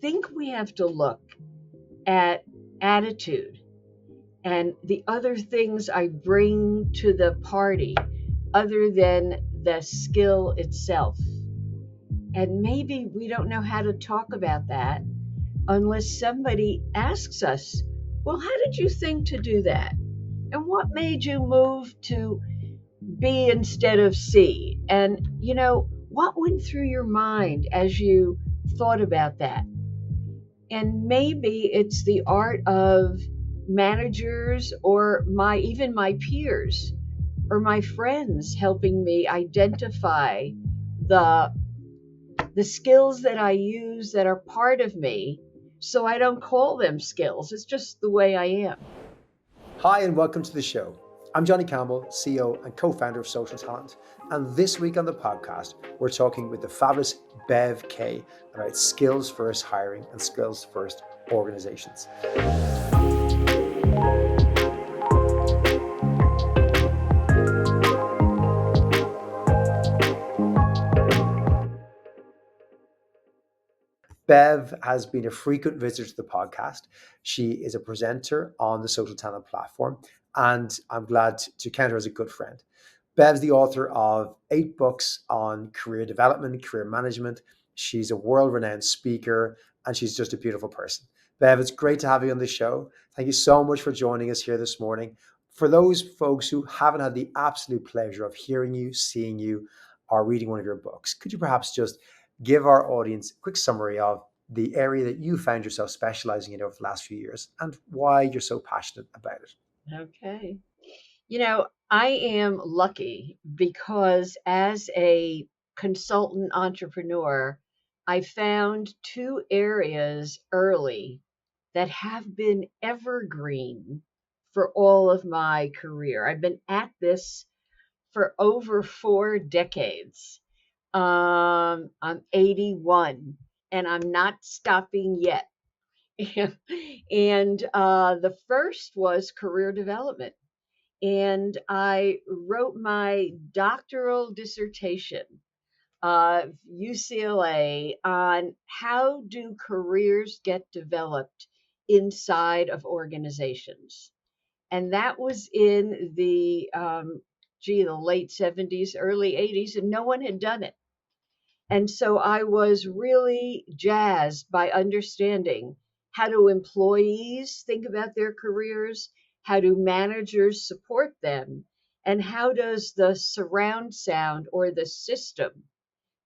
think we have to look at attitude and the other things I bring to the party other than the skill itself. And maybe we don't know how to talk about that unless somebody asks us, well, how did you think to do that? And what made you move to B instead of C? And, what went through your mind as you thought about that? And maybe it's the art of managers or even my peers or my friends helping me identify the the skills that I use that are part of me, so I don't call them skills. It's just the way I am. Hi, and welcome to the show. I'm Johnny Campbell, CEO and co-founder of SocialTalent. And this week on the podcast, we're talking with the fabulous Bev Kaye about skills first hiring and skills first organizations. Bev has been a frequent visitor to the podcast. She is a presenter on the SocialTalent platform, and I'm glad to count her as a good friend. Bev's the author of 8 books on career development, career management. She's a world-renowned speaker, and she's just a beautiful person. Bev, it's great to have you on the show. Thank you so much for joining us here this morning. For those folks who haven't had the absolute pleasure of hearing you, seeing you, or reading one of your books, could you perhaps just give our audience a quick summary of the area that you found yourself specializing in over the last few years and why you're so passionate about it? Okay. I am lucky because as a consultant entrepreneur, I found 2 areas early that have been evergreen for all of my career. I've been at this for over 4 decades. I'm 81 and I'm not stopping yet. And the first was career development. And I wrote my doctoral dissertation, UCLA, on how do careers get developed inside of organizations. And that was in the late 70s, early 80s, and no one had done it. And so I was really jazzed by understanding how do employees think about their careers, how do managers support them, and how does the surround sound or the system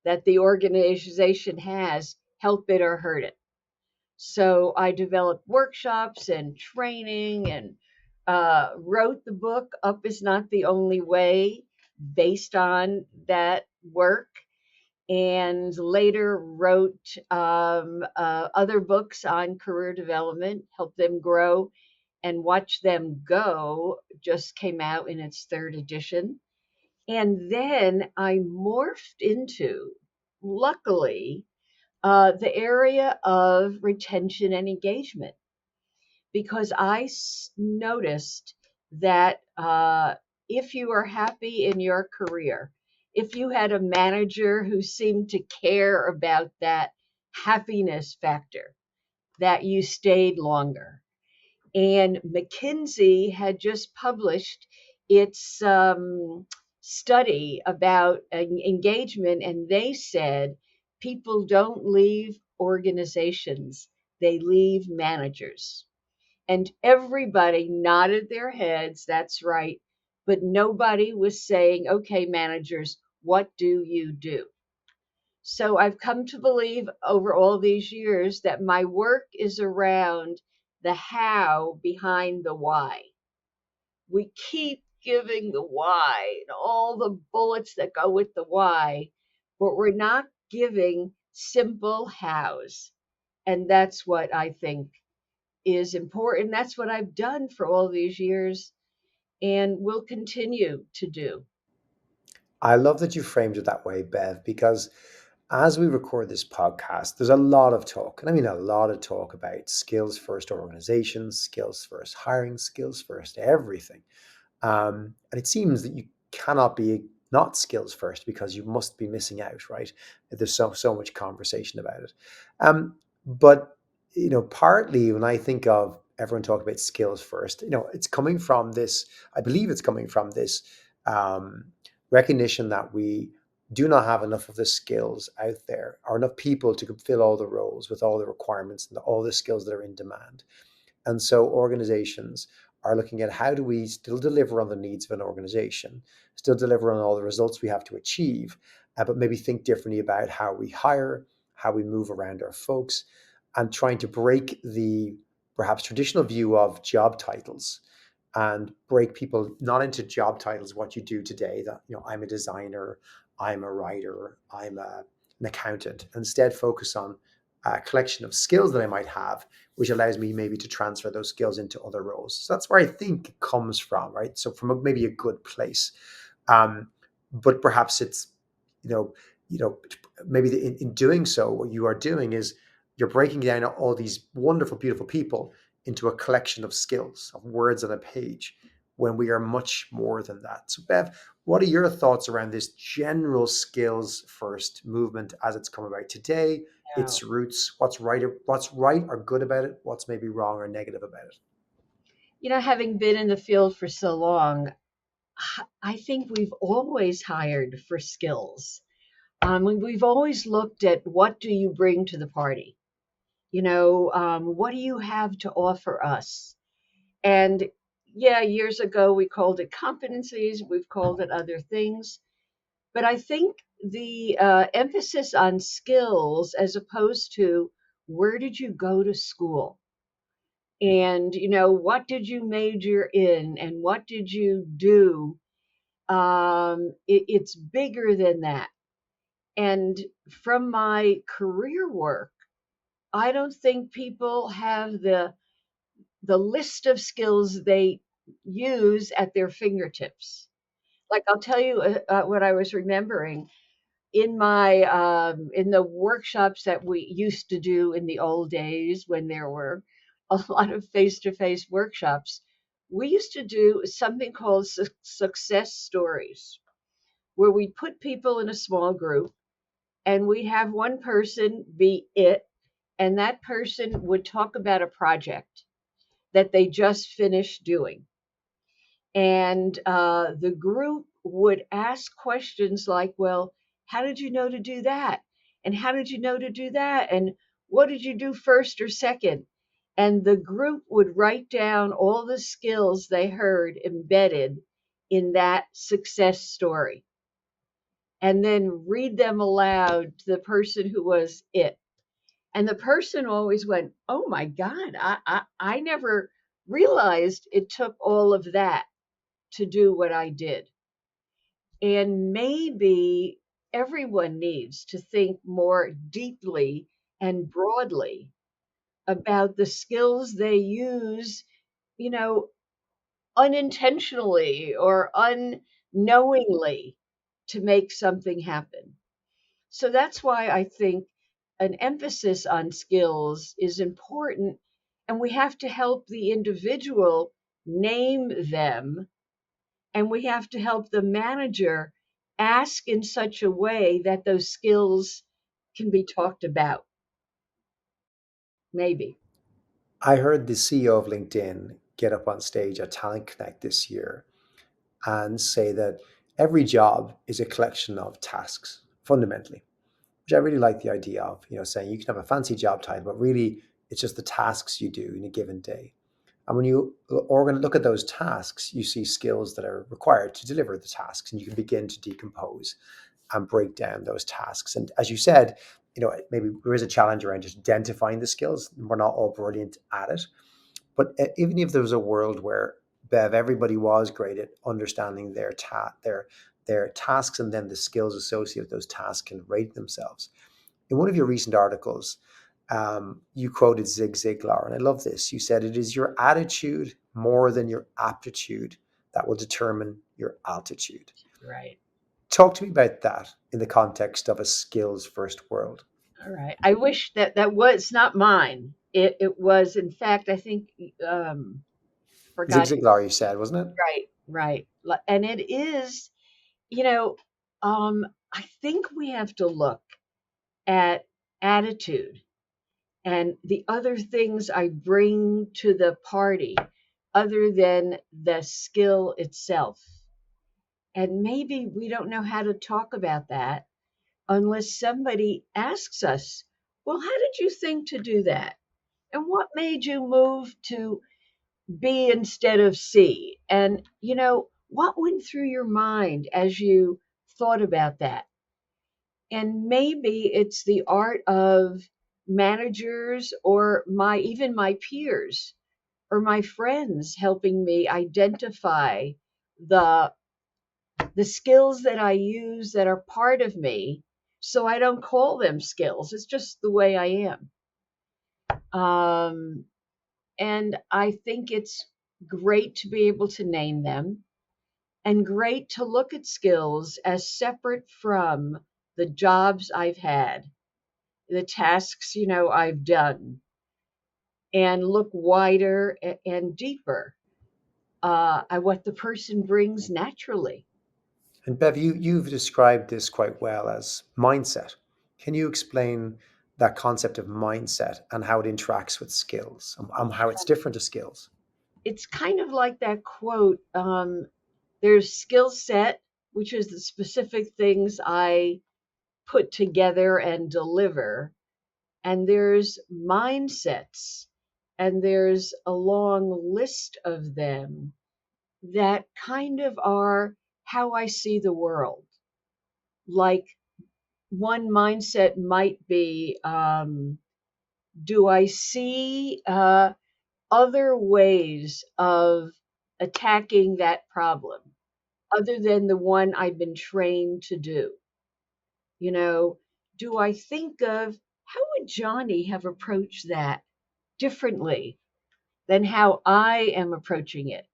that the organization has help it or hurt it. So I developed workshops and training and wrote the book Up is Not the Only Way based on that work, and later wrote other books on career development, helped them grow and watch them go, just came out in its 3rd edition. And then I morphed into, luckily, the area of retention and engagement because noticed that if you are happy in your career, if you had a manager who seemed to care about that happiness factor, that you stayed longer. And McKinsey had just published its study about engagement, and they said people don't leave organizations, they leave managers. And everybody nodded their heads, that's right. But nobody was saying, okay, managers, what do you do? So I've come to believe over all these years that my work is around the how behind the why. We keep giving the why and all the bullets that go with the why, but we're not giving simple hows. And that's what I think is important. That's what I've done for all these years and will continue to do. I love that you framed it that way, Bev, because as we record this podcast, there's a lot of talk, and I mean a lot of talk about skills first organizations, skills first hiring, skills first everything. And it seems that you cannot be not skills first because you must be missing out, right? There's so much conversation about it. But partly when I think of everyone talk about skills first, it's coming from this. I believe it's coming from this um, recognition that we do not have enough of the skills out there, or enough people to fill all the roles with all the requirements and all the skills that are in demand. And so organizations are looking at how do we still deliver on the needs of an organization, still deliver on all the results we have to achieve, but maybe think differently about how we hire, how we move around our folks, and trying to break the perhaps traditional view of job titles and break people not into job titles, what you do today, that, I'm a designer, I'm a writer, an accountant. Instead, focus on a collection of skills that I might have, which allows me maybe to transfer those skills into other roles. So that's where I think it comes from, right? So from maybe a good place. Um, but perhaps it's, you know, you know, maybe in doing so, what you are doing is you're breaking down all these wonderful, beautiful people into a collection of skills, of words on a page, when we are much more than that. So, Bev, what are your thoughts around this general skills first movement as it's come about today? Yeah. Its roots, what's right or good about it, what's maybe wrong or negative about it? Having been in the field for so long, I think we've always hired for skills. We've always looked at what do you bring to the party? What do you have to offer us? And yeah, years ago we called it competencies, we've called it other things. But I think the emphasis on skills as opposed to where did you go to school? And, what did you major in and what did you do? It's bigger than that. And from my career work, I don't think people have the list of skills they use at their fingertips. Like I'll tell you what I was remembering in the workshops that we used to do in the old days when there were a lot of face-to-face workshops. We used to do something called success stories, where we put people in a small group and we'd have one person be it, and that person would talk about a project that they just finished doing. And the group would ask questions like, well, how did you know to do that? And how did you know to do that? And what did you do first or second? And the group would write down all the skills they heard embedded in that success story and then read them aloud to the person who was it. And the person always went, oh my God, I never realized it took all of that to do what I did. And maybe everyone needs to think more deeply and broadly about the skills they use, you know, unintentionally or unknowingly to make something happen. So that's why I think an emphasis on skills is important, and we have to help the individual name them, and we have to help the manager ask in such a way that those skills can be talked about, maybe. I heard the CEO of LinkedIn get up on stage at Talent Connect this year and say that every job is a collection of tasks, fundamentally, which I really like the idea of, saying you can have a fancy job title, but really it's just the tasks you do in a given day. And when you look at those tasks, you see skills that are required to deliver the tasks, and you can begin to decompose and break down those tasks. And as you said, maybe there is a challenge around just identifying the skills. We're not all brilliant at it. But even if there was a world where, Bev, everybody was great at understanding their tasks and then the skills associated with those tasks can rate themselves. In one of your recent articles, you quoted Zig Ziglar, and I love this. You said, it is your attitude more than your aptitude that will determine your altitude. Right. Talk to me about that in the context of a skills first world. All right. I wish that that was not mine. It was, in fact, I think, Zig forgot. Ziglar, you said, wasn't it? Right, right. And it is, you know, I think we have to look at attitude and the other things I bring to the party other than the skill itself. And maybe we don't know how to talk about that unless somebody asks us, well, how did you think to do that? And what made you move to B instead of C? And, what went through your mind as you thought about that? And maybe it's the art of managers or even my peers or my friends helping me identify the the skills that I use that are part of me, so I don't call them skills. It's just the way I am. Um, and I think it's great to be able to name them and great to look at skills as separate from the jobs I've had, the tasks, I've done, and look wider and deeper at what the person brings naturally. And Bev, you've described this quite well as mindset. Can you explain that concept of mindset and how it interacts with skills and how it's different to skills? It's kind of like that quote, there's skill set, which is the specific things I put together and deliver, and there's mindsets, and there's a long list of them that kind of are how I see the world. Like one mindset might be, do I see other ways of attacking that problem other than the one I've been trained to do? You know, do I think of how would Johnny have approached that differently than how I am approaching it?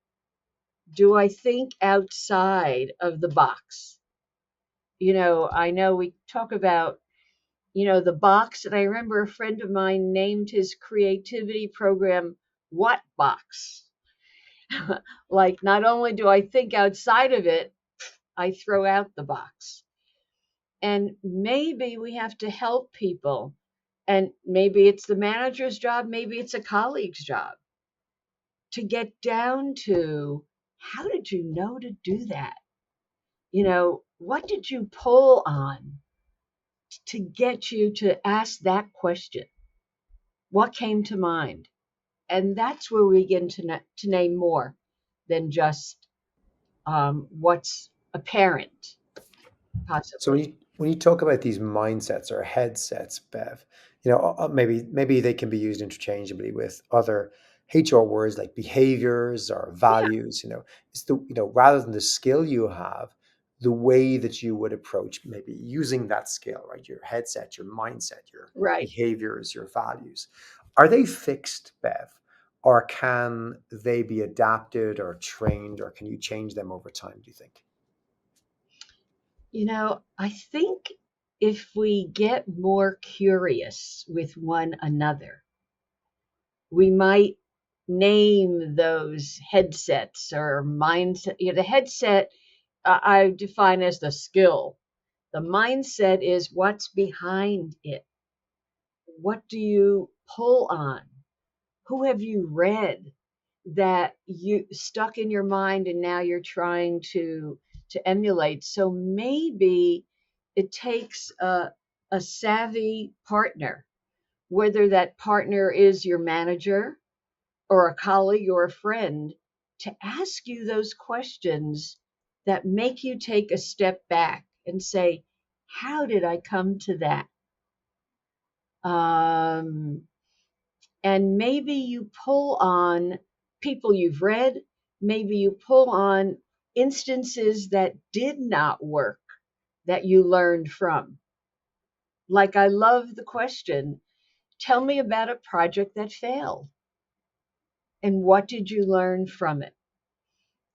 Do I think outside of the box? I know we talk about, the box, and I remember a friend of mine named his creativity program What Box? Like, not only do I think outside of it, I throw out the box. And maybe we have to help people. And maybe it's the manager's job, maybe it's a colleague's job to get down to how did you know to do that? What did you pull on to get you to ask that question? What came to mind? And that's where we begin to name more than just what's apparent, So possibly. when you talk about these mindsets or headsets, Bev, maybe they can be used interchangeably with other HR words like behaviors or Yeah, values. It's the rather than the skill you have, the way that you would approach maybe using that skill, right? Your headset, your mindset, your right. behaviors, your values. Are they fixed, Bev? Or can they be adapted or trained, or can you change them over time, do you think? I think if we get more curious with one another, we might name those headsets or mindset. The headset I define as the skill. The mindset is what's behind it. What do you pull on? Who have you read that you stuck in your mind and now you're trying to emulate? So maybe it takes a savvy partner, whether that partner is your manager or a colleague or a friend, to ask you those questions that make you take a step back and say, how did I come to that? Um, and maybe you pull on people you've read, maybe you pull on instances that did not work that you learned from. Like, I love the question, tell me about a project that failed and what did you learn from it?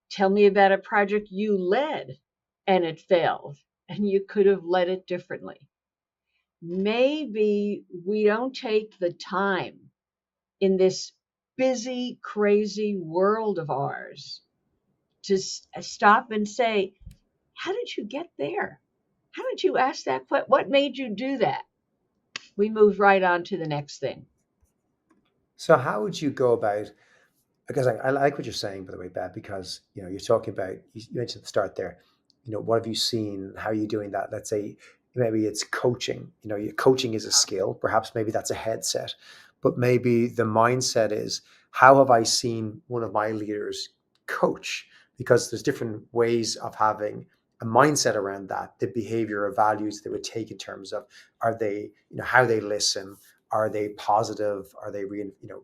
Tell me about a project you led and it failed and you could have led it differently. Maybe we don't take the time in this busy, crazy world of ours to stop and say, how did you get there? How did you ask that question? What made you do that? We move right on to the next thing. So how would you go about, because I like what you're saying, by the way, Bev, because you're talking about, you mentioned at the start there, what have you seen? How are you doing that? Let's say maybe it's coaching. Coaching is a skill. Perhaps maybe that's a headset, but maybe the mindset is, how have I seen one of my leaders coach? Because there's different ways of having a mindset around that, the behavior or values they would take in terms of, are they, how they listen, are they positive, are they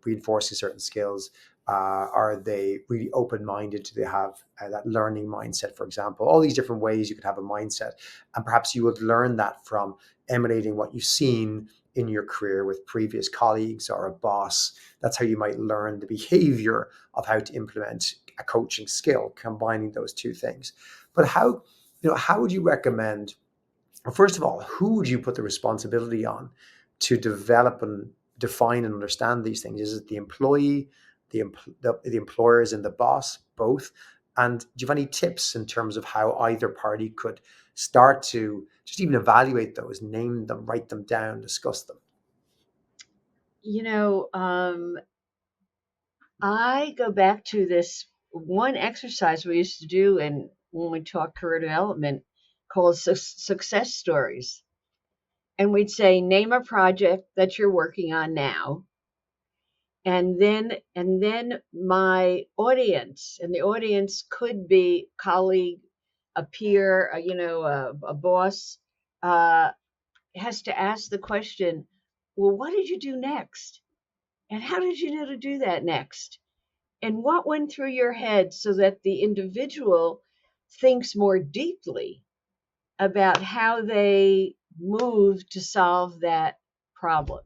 reinforcing certain skills, are they really open minded? Do they have that learning mindset, for example? All these different ways you could have a mindset. And perhaps you would learn that from emulating what you've seen in your career with previous colleagues or a boss. That's how you might learn the behavior of how to implement a coaching skill, combining those two things. But how would you recommend, well, first of all, who would you put the responsibility on to develop and define and understand these things? Is it the employee, the employers, and the boss, both? And do you have any tips in terms of how either party could start to just even evaluate those, name them, write them down, discuss them? You know, I go back to this one exercise we used to do in when we taught career development called success stories. And we'd say, name a project that you're working on now. And then my audience, and the audience could be colleague, a peer, a boss, uh, has to ask the question, well, what did you do next? And how did you know to do that next? And what went through your head, so that the individual thinks more deeply about how they move to solve that problem.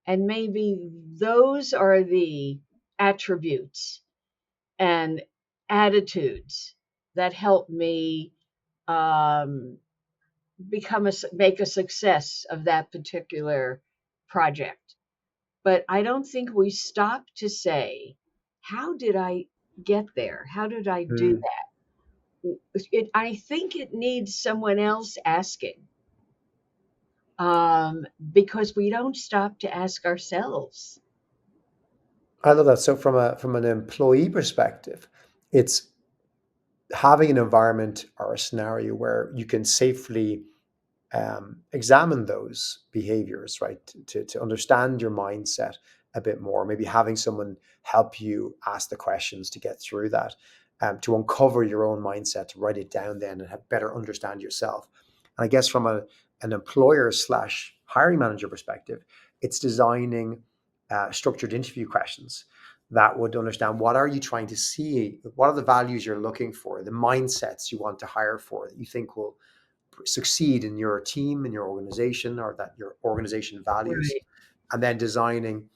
And maybe those are the attributes and attitudes that help me um, make a success of that particular project. But I don't think we stop to say, how did I get there? How did I do Mm. that? I think it needs someone else asking, because we don't stop to ask ourselves. I love that. So from an employee perspective, it's having an environment or a scenario where you can safely examine those behaviors, right? To understand your mindset a bit more, maybe having someone help you ask the questions to get through that, to uncover your own mindset, to write it down then and have better understand yourself. And I guess from an employer slash hiring manager perspective, it's designing structured interview questions that would understand, what are you trying to see, what are the values you're looking for, the mindsets you want to hire for that you think will succeed in your team, in your organization, or that your organization values, Right, and then designing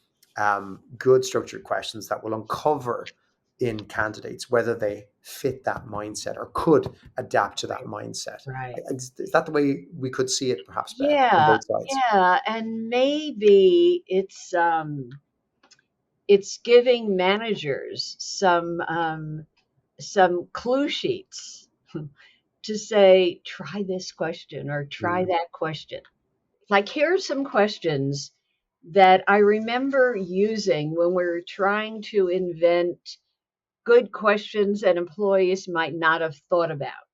good structured questions that will uncover in candidates whether they fit that mindset or could adapt to that mindset. right. Is that the way we could see it, perhaps, Bev, from Yeah, both sides? yeah, and maybe it's giving managers some clue sheets to say, try this question or try Mm, that question. Like, here are some questions that I remember using when we were trying to invent good questions that employees might not have thought about.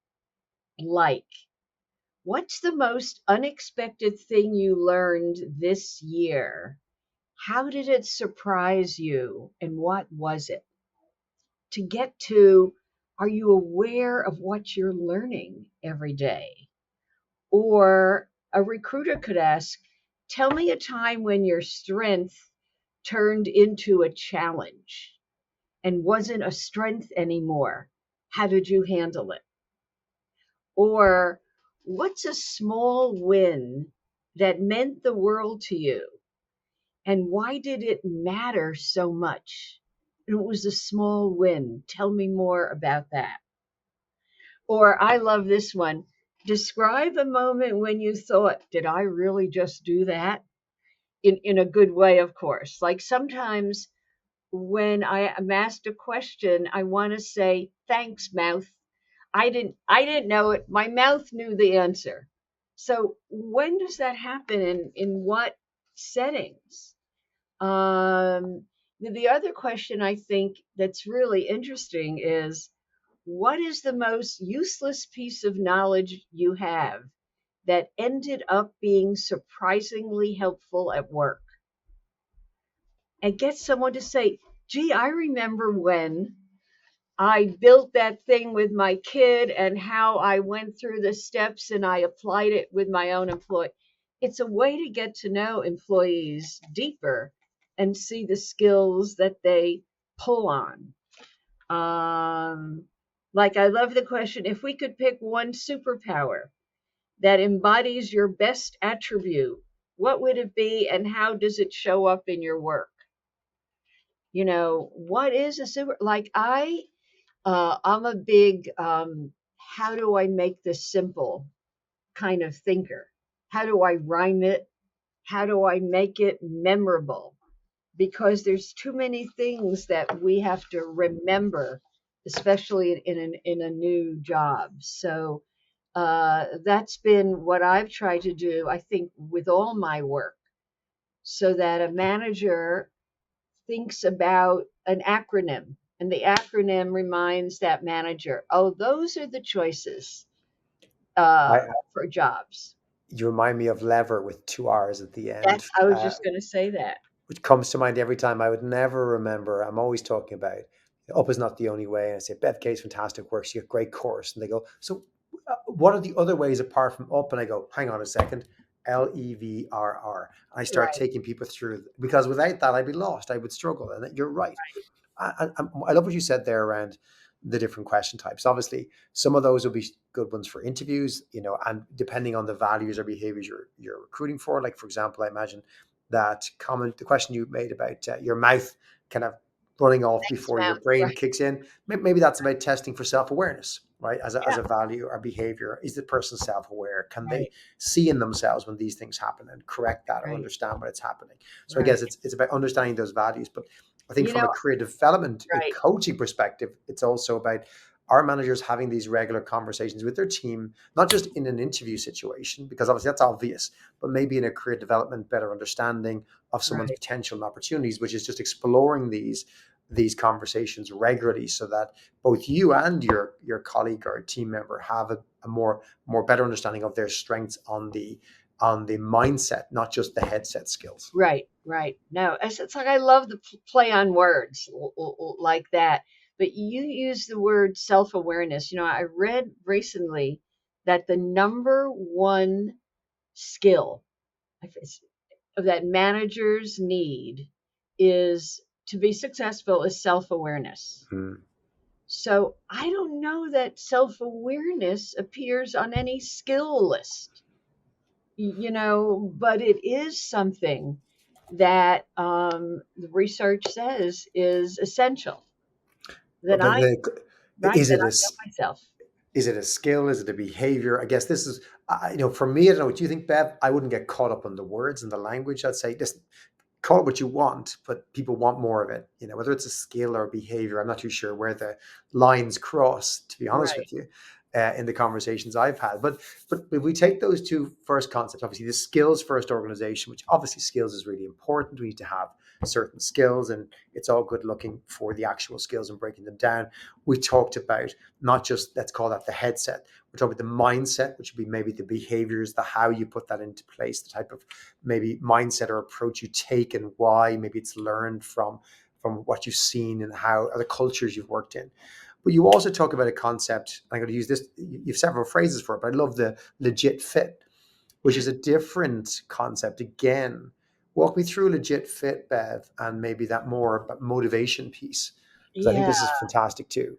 Like, what's the most unexpected thing you learned this year? How did it surprise you? And what was it? To get to, are you aware of what you're learning every day? Or a recruiter could ask, tell me a time when your strength turned into a challenge and wasn't a strength anymore. How did you handle it? Or what's a small win that meant the world to you? And why did it matter so much? It was a small win. Tell me more about that. Or I love this one. Describe a moment when you thought, did I really just do that? In a good way, of course. Like, sometimes when I am asked a question, I want to say, thanks, mouth. I didn't know it. My mouth knew the answer. So when does that happen, in what settings? The other question I think that's really interesting is, what is the most useless piece of knowledge you have that ended up being surprisingly helpful at work? And get someone to say, gee, I remember when I built that thing with my kid and how I went through the steps and I applied it with my own employee. It's a way to get to know employees deeper and see the skills that they pull on. Like, I love the question, if we could pick one superpower that embodies your best attribute, what would it be and how does it show up in your work? What is a super, like, I'm a big how do I make this simple kind of thinker. How do I rhyme it? How do I make it memorable? Because there's too many things that we have to remember, especially in a new job. So that's been what I've tried to do, I think, with all my work, so that a manager thinks about an acronym, and the acronym reminds that manager, oh, those are the choices I, for jobs. you remind me of Lever with two R's at the end, I was just going to say that. which comes to mind every time. I would never remember. I'm always talking about up is not the only way. And I say, Bev Kaye's fantastic work. She got great course. And they go, so what are the other ways apart from up? And I go, hang on a second. Leverr. I start Right, taking people through, because without that, I'd be lost. I would struggle. And you're right. I love what you said there around the different question types. Obviously, some of those will be good ones for interviews, and depending on the values or behaviors you're recruiting for. Like, for example, I imagine that comment, the question you made about your mouth kind of running off thanks, before your ma'am. brain Right, kicks in. Maybe that's about testing for self-awareness, right? As yeah, a value or behavior. Is the person self-aware? Can they right, see in themselves when these things happen and correct that or right, understand when it's happening? So I right. guess it's about understanding those values. But I think You from a know, career development right, coaching perspective, it's also about our managers having these regular conversations with their team, not just in an interview situation, because obviously that's obvious, but maybe in a career development, better understanding of someone's right, potential and opportunities, which is just exploring these conversations regularly, so that both you and your colleague or team member have a more better understanding of their strengths on the mindset, not just the headset skills. right, right. No, it's like I love the play on words like that. But you use the word self awareness. I read recently that the number one skill that managers need is to be successful is self-awareness. Mm. So I don't know that self-awareness appears on any skill list, but it is something that the research says is essential. That But I right is that it I a know myself. is it a skill? Is it a behavior? I guess this is, for me, I don't know what you think, Bev. I wouldn't get caught up on the words and the language. I'd say, listen, call it what you want, but people want more of it. Whether it's a skill or a behavior, I'm not too sure where the lines cross, to be honest Right, with you, in the conversations I've had. But if we take those two first concepts, obviously the skills first organization, which obviously skills is really important. We need to have certain skills, and it's all good looking for the actual skills and breaking them down. We talked about not just, let's call that the headset. We're talking about the mindset, which would be maybe the behaviors, the how you put that into place, the type of maybe mindset or approach you take and why. Maybe it's learned from what you've seen and how other cultures you've worked in. But you also talk about a concept. I'm going to use this. You have several phrases for it, but I love the legit fit, which is a different concept. Again, walk me through legit fit, Bev, and maybe that more motivation piece, because I think yeah. this is fantastic too.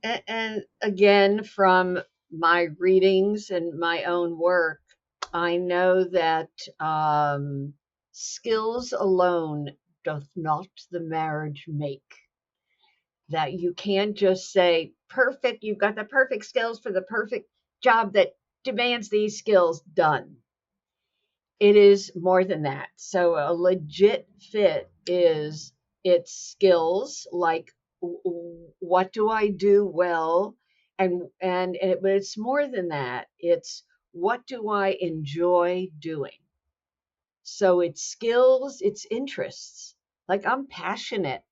And again, from my readings and my own work, I know that skills alone doth not the marriage make. That you can't just say, perfect, you've got the perfect skills for the perfect job that demands these skills, done. It is more than that. So a legit fit is its skills, like what do I do well, but it's more than that. It's what do I enjoy doing. So it's skills, it's interests. Like I'm passionate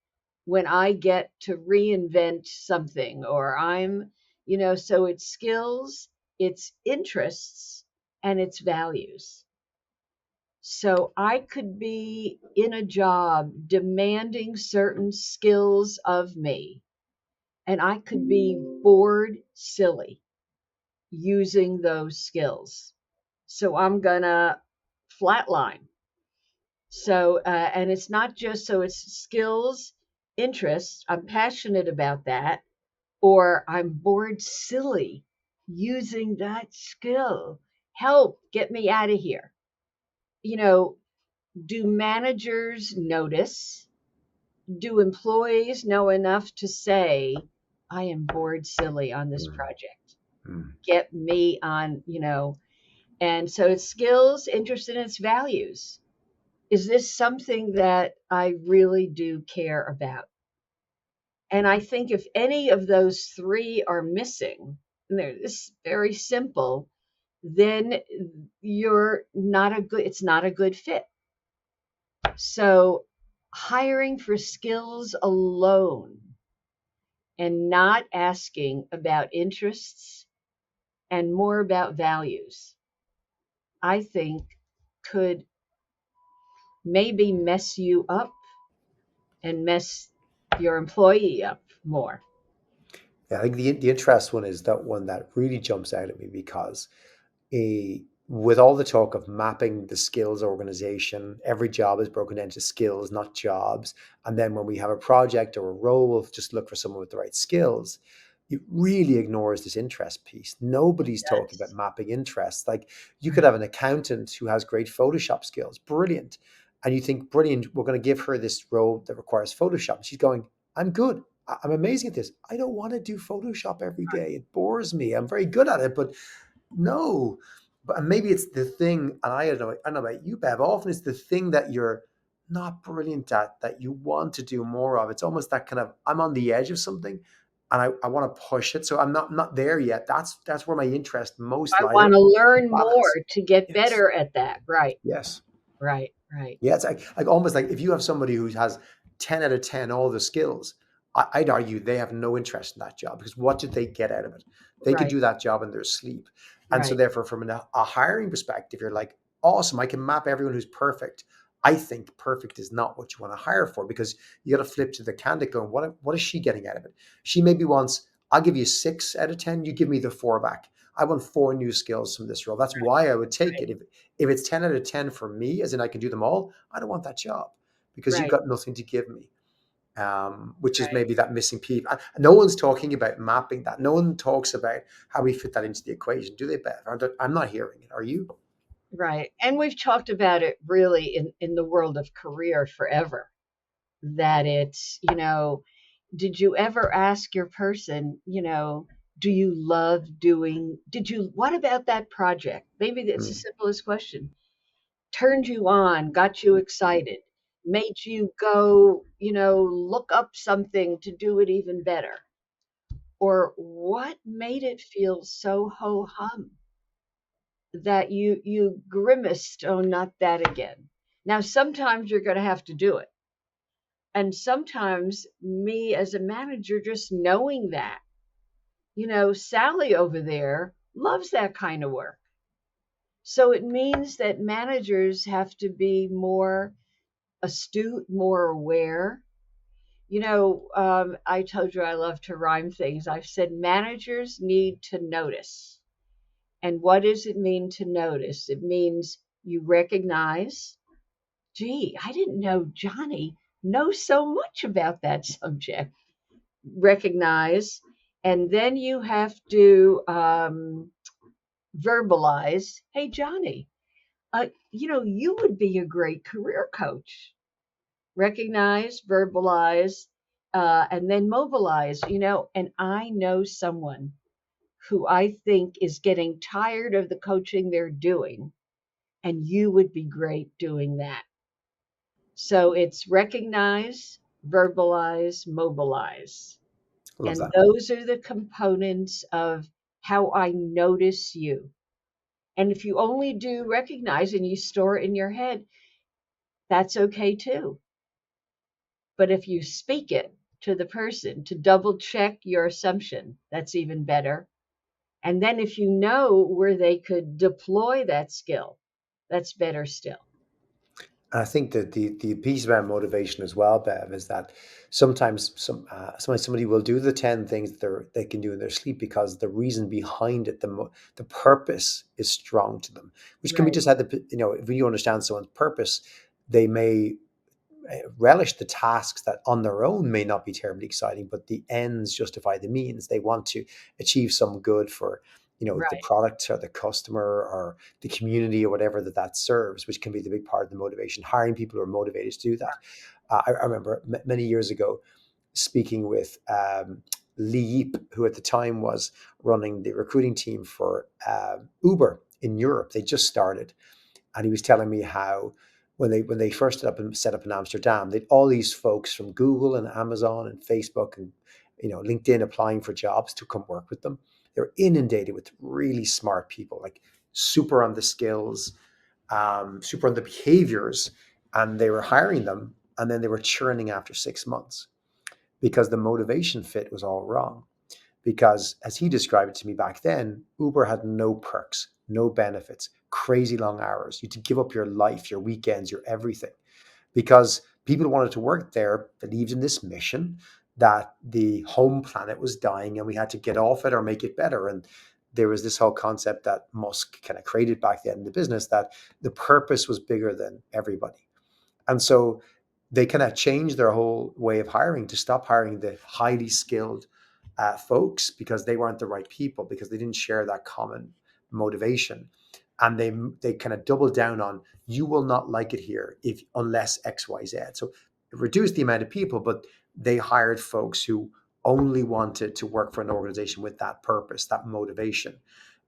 when I get to reinvent something, or so it's skills, it's interests, and it's values. So I could be in a job demanding certain skills of me, and I could be bored silly using those skills. So I'm gonna flatline. And it's not just so it's skills, interests. I'm passionate about that, or I'm bored silly using that skill. Help, get me out of here. You know, do managers notice? Do employees know enough to say, I am bored silly on this Mm, project? mm. Get me on, and so it's skills, interest, and its values. Is this something that I really do care about? And I think if any of those three are missing, and they're this very simple, then it's not a good fit. So hiring for skills alone and not asking about interests and more about values, I think could maybe mess you up and mess your employee up more. Yeah, I think the interest one is that one that really jumps out at me because a with all the talk of mapping the skills organization, every job is broken into skills, not jobs. And then when we have a project or a role, we'll just look for someone with the right skills. It really ignores this interest piece. Nobody's talking about Yes. mapping interests. Like you could Right. have an accountant who has great Photoshop skills, brilliant. And you think, brilliant, we're going to give her this role that requires Photoshop. She's going, I'm good. I'm amazing at this. I don't want to do Photoshop every day. It bores me. I'm very good at it, but no, but maybe it's the thing, and I don't know about you, Bev. Often it's the thing that you're not brilliant at that you want to do more of. It's almost that kind of I'm on the edge of something, and I want to push it. So I'm not there yet. That's where my interest most I lies. want to learn more Balance. to get Yes. better at that. Right. Yes. Right. Right. Yeah, it's like almost like if you have somebody who has 10 out of 10 all the skills, I'd argue they have no interest in that job because what did they get out of it? They could Right. do that job in their sleep. And so Right. therefore, from a hiring perspective, you're like, awesome, I can map everyone who's perfect. I think perfect is not what you want to hire for because you got to flip to the candidate going, what is she getting out of it? She maybe wants, I'll give you 6 out of 10, you give me the 4 back. I want 4 new skills from this role. That's why I would take Right. it. If it's 10 out of 10 for me, as in I can do them all, I don't want that job because you've Right. got nothing to give me, which is Right. maybe that missing piece. No one's talking about mapping that. No one talks about how we fit that into the equation, do they, Beth? I'm not hearing it. Are you? Right. And we've talked about it really in the world of career forever. That it's, did you ever ask your person, do you love doing, what about that project? Maybe that's the Mm. simplest question. Turned you on, got you excited, made you go, look up something to do it even better? Or what made it feel so ho hum that you grimaced, oh, not that again? Now, sometimes you're going to have to do it. And sometimes me as a manager, just knowing that, Sally over there loves that kind of work. So it means that managers have to be more astute, more aware. I told you I love to rhyme things. I've said managers need to notice. And what does it mean to notice? It means you recognize, gee, I didn't know Johnny knows so much about that subject. Recognize, and then you have to verbalize, hey, Johnny, you would be a great career coach. Recognize, verbalize, and then mobilize, and I know someone who I think is getting tired of the coaching they're doing, and you would be great doing that. So it's recognize, verbalize, mobilize. I love And that. those are the components of how I notice you. And if you only do recognize and you store it in your head, that's okay too. But if you speak it to the person to double check your assumption, that's even better. And then if you know where they could deploy that skill, that's better still. And I think that the piece about motivation as well, Bev, is that sometimes somebody will do the 10 things that they can do in their sleep because the reason behind it, the purpose is strong to them, which can be Right, just had if you understand someone's purpose, they may relish the tasks that on their own may not be terribly exciting, but the ends justify the means. They want to achieve some good for, the right, product or the customer or the community or whatever that serves, which can be the big part of the motivation. Hiring people who are motivated to do that. I remember many years ago speaking with Lee Yeep, who at the time was running the recruiting team for Uber in Europe. They just started, and he was telling me how when they first set up in Amsterdam, they'd all these folks from Google and Amazon and Facebook and LinkedIn applying for jobs to come work with them. They were inundated with really smart people, like super on the skills, super on the behaviors, and they were hiring them, and then they were churning after 6 months because the motivation fit was all wrong. Because as he described it to me back then, Uber had no perks, no benefits, crazy long hours. You had to give up your life, your weekends, your everything, because people wanted to work there, believed in this mission that the home planet was dying and we had to get off it or make it better. And there was this whole concept that Musk kind of created back then in the business, that the purpose was bigger than everybody. And so they kind of changed their whole way of hiring to stop hiring the highly skilled folks because they weren't the right people, because they didn't share that common motivation. And they kind of doubled down on, you will not like it here if unless XYZ. So it reduced the amount of people, but they hired folks who only wanted to work for an organization with that purpose, that motivation,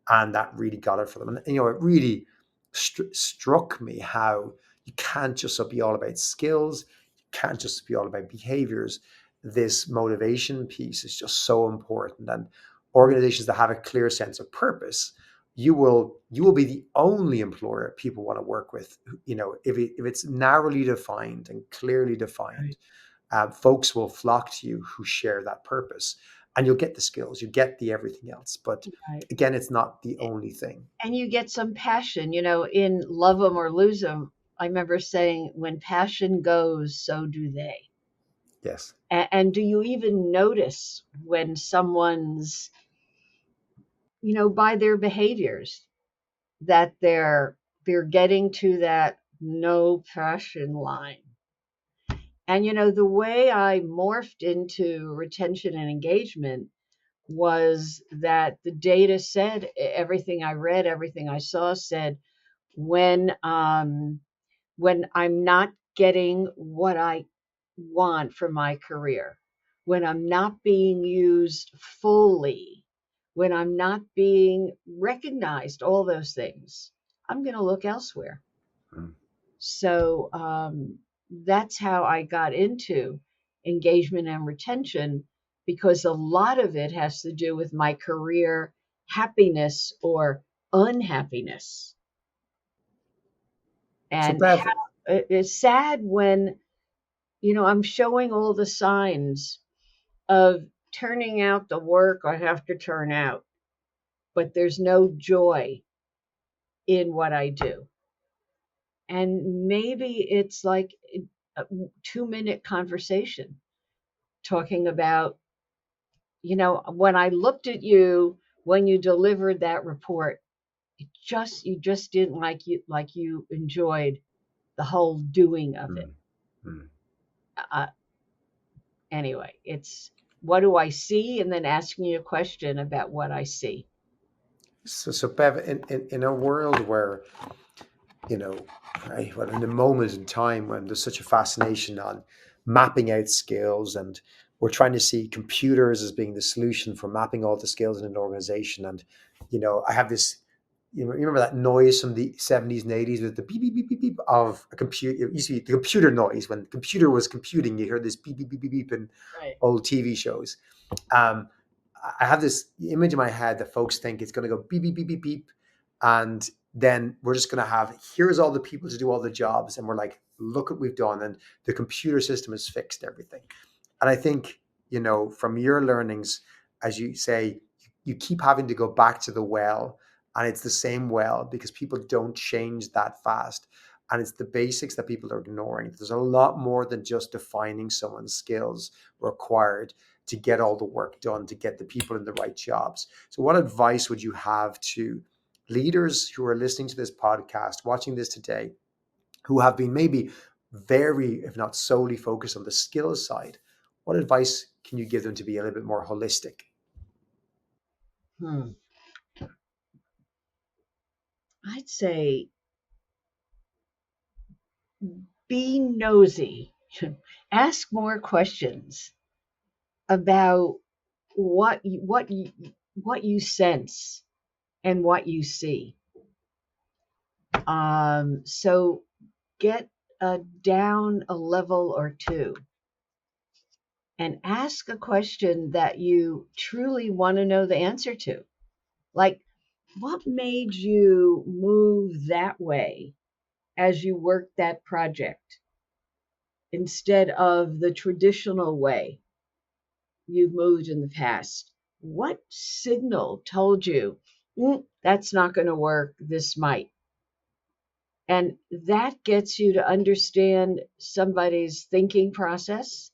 and that really got it for them. And it really struck me how you can't just be all about skills, you can't just be all about behaviors. This motivation piece is just so important, and right, organizations that have a clear sense of purpose, you will be the only employer people want to work with. If it's narrowly defined and clearly defined, right, folks will flock to you who share that purpose, and you'll get the skills, you get the everything else. But right. again, it's not the only thing. And you get some passion, in Love 'em or Lose 'em. I remember saying, when passion goes, so do they. Yes. And do you even notice when someone's, by their behaviors, that they're getting to that no passion line? And the way I morphed into retention and engagement was that the data said, everything I read, everything I saw said, when I'm not getting what I want from my career, when I'm not being used fully, when I'm not being recognized, all those things, I'm going to look elsewhere. Mm. So that's how I got into engagement and retention, because a lot of it has to do with my career happiness or unhappiness. So And Bev, how it's sad when, I'm showing all the signs of turning out the work I have to turn out, but there's no joy in what I do. And maybe it's like a 2-minute conversation talking about, when I looked at you when you delivered that report, you just didn't like you enjoyed the whole doing of it. mm, mm. Uh, anyway, it's what do I see, and then asking you a question about what I see. So Bev, in a world where, you know, well, in a moment in time when there's such a fascination on mapping out skills, and we're trying to see computers as being the solution for mapping all the skills in an organization. And, I have this, you remember that noise from the 70s and 80s with the beep, beep, beep, beep, beep of a computer. It used to be the computer noise. When the computer was computing, you heard this beep, beep, beep, beep, beep in Right. old TV shows. Um, I have this image in my head that folks think it's going to go beep, beep, beep, and then we're just going to have, here's all the people to do all the jobs, and we're like look what we've done, and the computer system has fixed everything. And I think, from your learnings, as you say, you keep having to go back to the well, and it's the same well because people don't change that fast. And it's the basics that people are ignoring. There's a lot more than just defining someone's skills required to get all the work done, to get the people in the right jobs. So, what advice would you have to leaders who are listening to this podcast, watching this today, who have been maybe very, if not solely focused on the skills side? What advice can you give them to be a little bit more holistic? Hmm. I'd say be nosy. Ask more questions about what you sense and what you see. So get down a level or two and ask a question that you truly want to know the answer to. Like, what made you move that way as you worked that project instead of the traditional way you've moved in the past? What signal told you, that's not going to work, this might? And that gets you to understand somebody's thinking process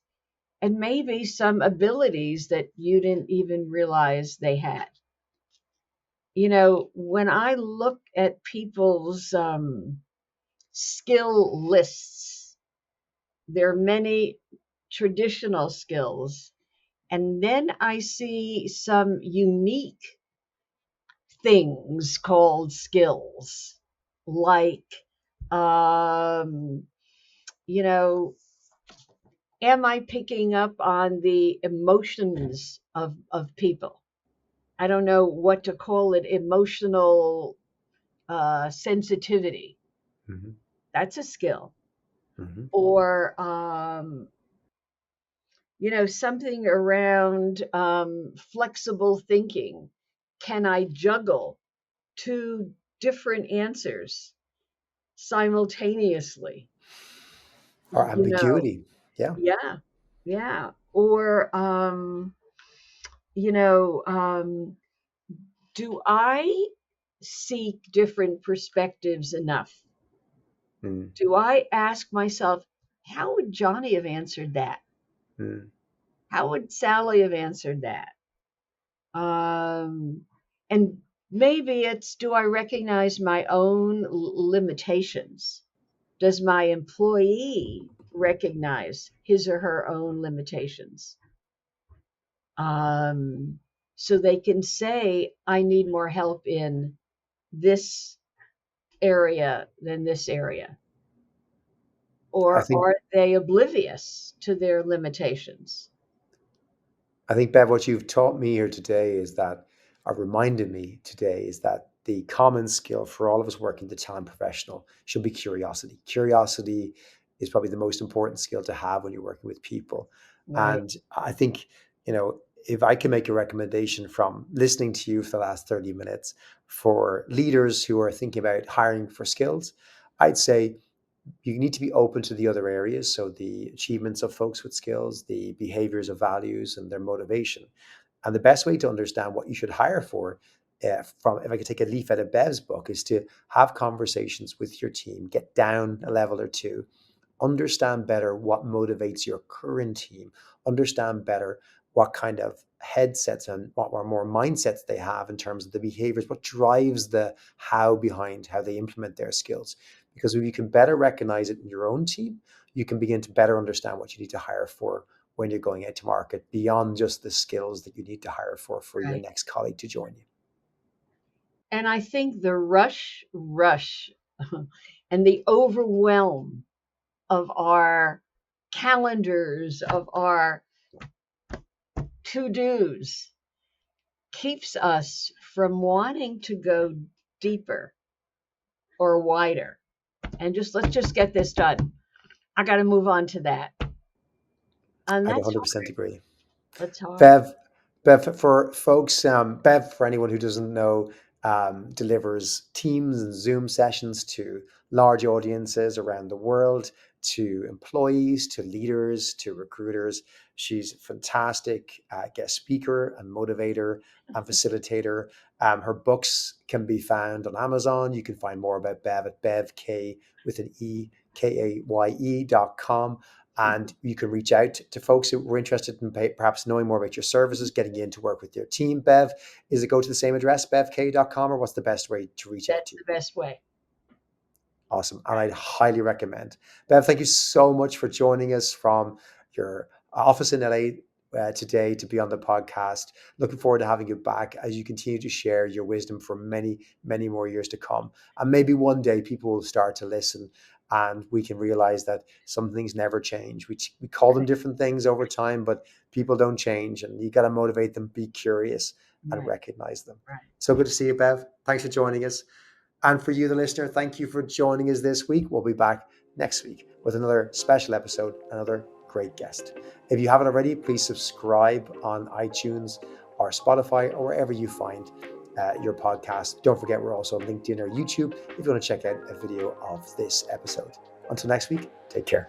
and maybe some abilities that you didn't even realize they had. When I look at people's skill lists, there are many traditional skills, and then I see some unique things called skills, like, um, you know, am I picking up on the emotions of people? I don't know what to call it, emotional sensitivity. Mm-hmm. That's a skill. Mm-hmm. Or, something around flexible thinking. Can I juggle two different answers simultaneously? Or You know, ambiguity. Yeah. yeah, yeah. Or, you know, um, do I seek different perspectives enough? Mm-hmm. Do I ask myself, how would Johnny have answered that? How would Sally have answered that? And maybe it's, do I recognize my own limitations? Does my employee recognize his or her own limitations? Um, so they can say, I need more help in this area than this area. I Or think are they oblivious to their limitations? I think, Bev, what you've taught me here today is that, or reminded me today, is that the common skill for all of us working the talent professional should be curiosity. Curiosity is probably the most important skill to have when you're working with people. Right. And I think, if I can make a recommendation from listening to you for the last 30 minutes for leaders who are thinking about hiring for skills, I'd say you need to be open to the other areas. So the achievements of folks with skills, the behaviors of values, and their motivation. And the best way to understand what you should hire for, from if I could take a leaf out of Bev's book, is to have conversations with your team, get down a level or two, understand better what motivates your current team, understand better what kind of headsets and what more mindsets they have in terms of the behaviors, what drives the how behind how they implement their skills. Because if you can better recognize it in your own team, you can begin to better understand what you need to hire for when you're going out to market beyond just the skills that you need to hire for your Right. next colleague to join you. And I think the rush and the overwhelm of our calendars, of our to dos, keeps us from wanting to go deeper or wider. And let's just get this done. I got to move on to that. And I'd that's 100% hard. agree. That's hard. Bev, Bev, for folks, Bev, for anyone who doesn't know, delivers Teams and Zoom sessions to large audiences around the world, to employees, to leaders, to recruiters. She's a fantastic guest speaker and motivator and facilitator. Her books can be found on Amazon. You can find more about Bev at Bev Kaye with an E, KAYE.com. And you can reach out to folks who were interested in perhaps knowing more about your services, getting you in to work with your team. Bev, is it go to the same address, bevkaye.com, or what's the best way to reach out That's to you? the best way. Awesome. And I'd highly recommend. Bev, thank you so much for joining us from your office in LA today to be on the podcast. Looking forward to having you back as you continue to share your wisdom for many, many more years to come. And maybe one day people will start to listen and we can realize that some things never change. We call them different things over time, but people don't change, and you got to motivate them, be curious, and Right. recognize them. Right. So good to see you, Bev. Thanks for joining us. And for you, the listener, thank you for joining us this week. We'll be back next week with another special episode, another great guest. If you haven't already, please subscribe on iTunes or Spotify or wherever you find your podcast. Don't forget, we're also on LinkedIn or YouTube if you want to check out a video of this episode. Until next week, take care.